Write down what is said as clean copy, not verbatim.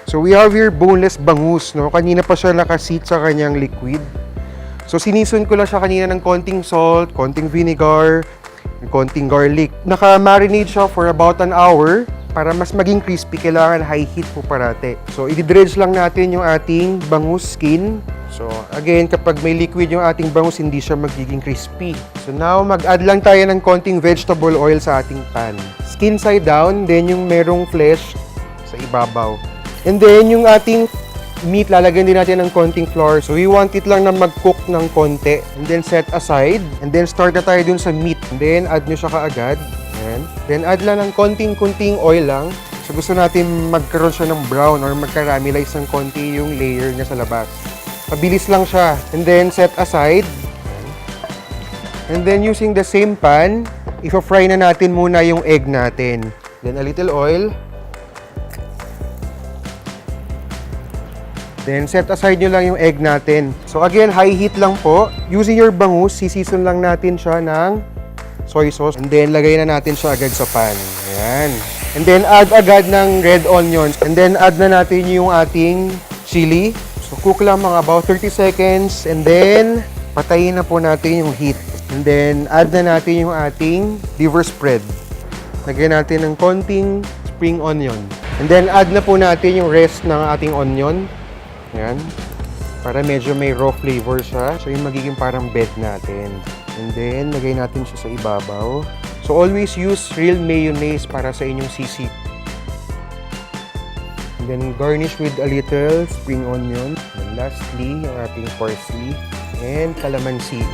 So we have here boneless bangus, no? Kanina pa siya nakasit sa kanyang liquid. So sinison ko lang siya kanina ng konting salt, konting vinegar, konting garlic. Naka-marinate siya for about an hour. Para mas maging crispy, kailangan high heat po parate. So, i-dredge lang natin yung ating bangus skin. So, again, kapag may liquid yung ating bangus, hindi siya magiging crispy. So, now, mag-add lang tayo ng konting vegetable oil sa ating pan. Skin side down, then yung merong flesh sa ibabaw. And then, yung ating meat, lalagyan din natin ng konting flour. So, we want it lang na mag-cook ng konti. And then, set aside. And then, start na tayo dun sa meat. And then, add nyo siya kaagad. Ayan. Then, add lang ng konting-kunting oil lang. So, gusto natin magkaroon siya ng brown or magkaramelize ng konti yung layer niya sa labas. Mabilis lang siya. And then, set aside. And then, using the same pan, i-fry na natin muna yung egg natin. Then, a little oil. Then, set aside nyo lang yung egg natin. So, again, high heat lang po. Using your bangus, sisison lang natin siya ng soy sauce. And then, lagay na natin siya agad sa pan. Ayan. And then, add agad ng red onions. And then, add na natin yung ating chili. So, cook lang mga about 30 seconds. And then, patayin na po natin yung heat. And then, add na natin yung ating liver spread. Lagyan natin ng konting spring onion. And then, add na po natin yung rest ng ating onion. Ayan. Para medyo may raw flavor siya. So, yung magiging parang bed natin. And then, lagay natin siya sa ibabaw. So, always use real mayonnaise para sa inyong sisig. And then, garnish with a little spring onion. And lastly, yung ating parsley and calamansi.